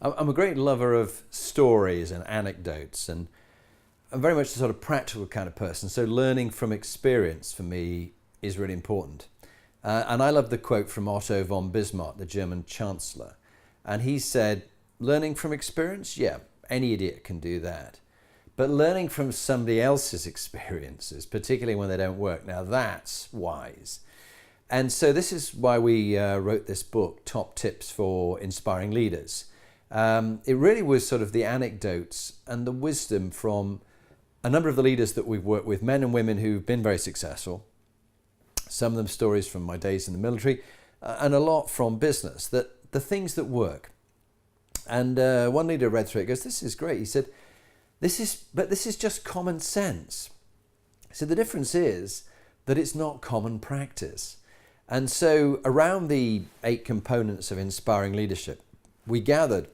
I'm a great lover of stories and anecdotes, and I'm very much a sort of practical kind of person. So learning from experience for me is really important. And I love the quote from Otto von Bismarck, the German Chancellor. And he said, learning from experience, yeah, any idiot can do that. But learning from somebody else's experiences, particularly when they don't work, now that's wise. And so this is why we wrote this book, Top Tips for Inspiring Leaders. It really was sort of the anecdotes and the wisdom from a number of the leaders that we've worked with, men and women who've been very successful. Some of them stories from my days in the military, and a lot from business, that the things that work. And one leader read through it, goes, this is great. He said, this is just common sense. So the difference is that it's not common practice. And so around the 8 components of inspiring leadership, we gathered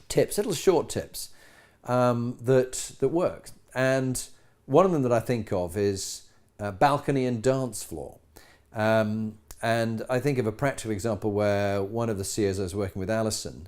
tips, little short tips that work. And one of them that I think of is balcony and dance floor. And I think of a practical example where one of the CEOs I was working with, Alison,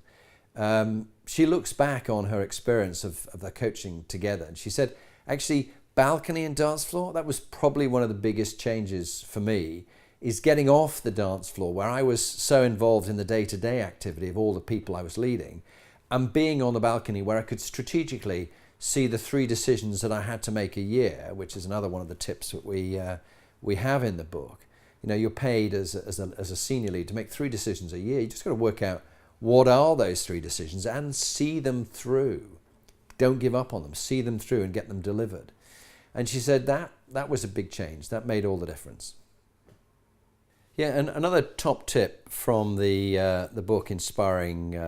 she looks back on her experience of the coaching together, and she said, actually, balcony and dance floor, that was probably one of the biggest changes for me, is getting off the dance floor where I was so involved in the day-to-day activity of all the people I was leading, and being on the balcony where I could strategically see the 3 decisions that I had to make a year, which is another one of the tips that we have in the book. You know, you're paid as a senior lead to make 3 decisions a year. You just got to work out what are those 3 decisions and see them through. Don't give up on them. See them through and get them delivered. And she said that was a big change. That made all the difference. Yeah, and another top tip from the book, Inspiring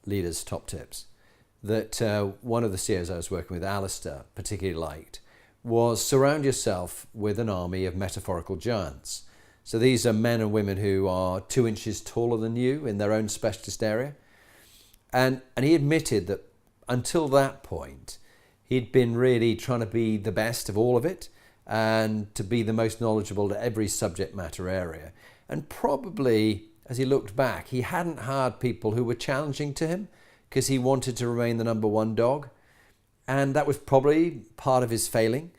Leaders Top Tips, that one of the CEOs I was working with, Alistair, particularly liked, was surround yourself with an army of metaphorical giants. So these are men and women who are 2 inches taller than you in their own specialist area. And he admitted that until that point, he'd been really trying to be the best of all of it and to be the most knowledgeable to every subject matter area. And probably, as he looked back, he hadn't hired people who were challenging to him because he wanted to remain the number 1 dog. And that was probably part of his failing.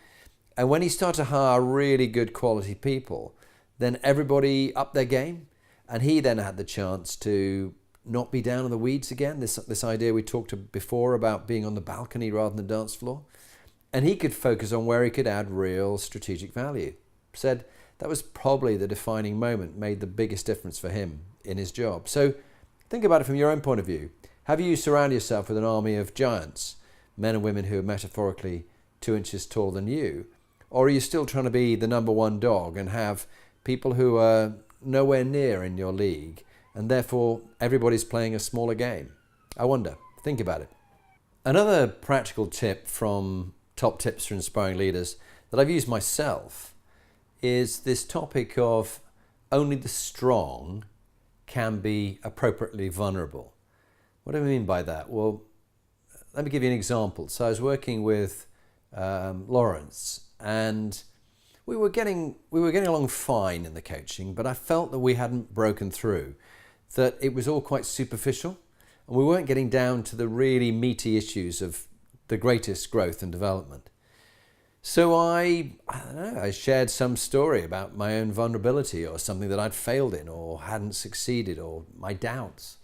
And when he started to hire really good quality people, then everybody upped their game, and he then had the chance to not be down in the weeds again, this idea we talked before about being on the balcony rather than the dance floor. And he could focus on where he could add real strategic value. Said that was probably the defining moment, made the biggest difference for him in his job. So think about it from your own point of view. Have you surrounded yourself with an army of giants, men and women who are metaphorically 2 inches taller than you? Or are you still trying to be the number 1 dog and have people who are nowhere near in your league, and therefore everybody's playing a smaller game? I wonder. Think about it. Another practical tip from Top Tips for Inspiring Leaders that I've used myself is this topic of only the strong can be appropriately vulnerable. What do I mean by that? Well, let me give you an example. So I was working with Lawrence, and we were getting along fine in the coaching, but I felt that we hadn't broken through, that it was all quite superficial, and we weren't getting down to the really meaty issues of the greatest growth and development. So I don't know, I shared some story about my own vulnerability or something that I'd failed in or hadn't succeeded or my doubts.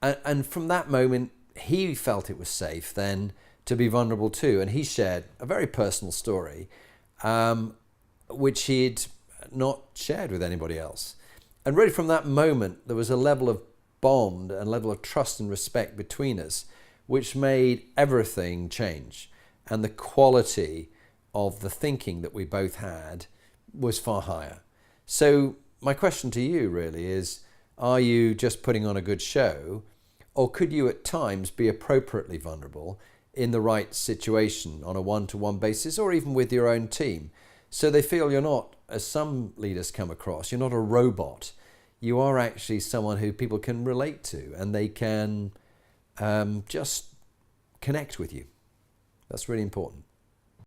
And from that moment, he felt it was safe then to be vulnerable too. And he shared a very personal story, which he'd not shared with anybody else. And really from that moment, there was a level of bond and level of trust and respect between us, which made everything change. And the quality of the thinking that we both had was far higher. So my question to you really is, are you just putting on a good show, or could you at times be appropriately vulnerable in the right situation on a one-to-one basis, or even with your own team, so they feel you're not, as some leaders come across, you're not a robot. You are actually someone who people can relate to, and they can just connect with you. That's really important.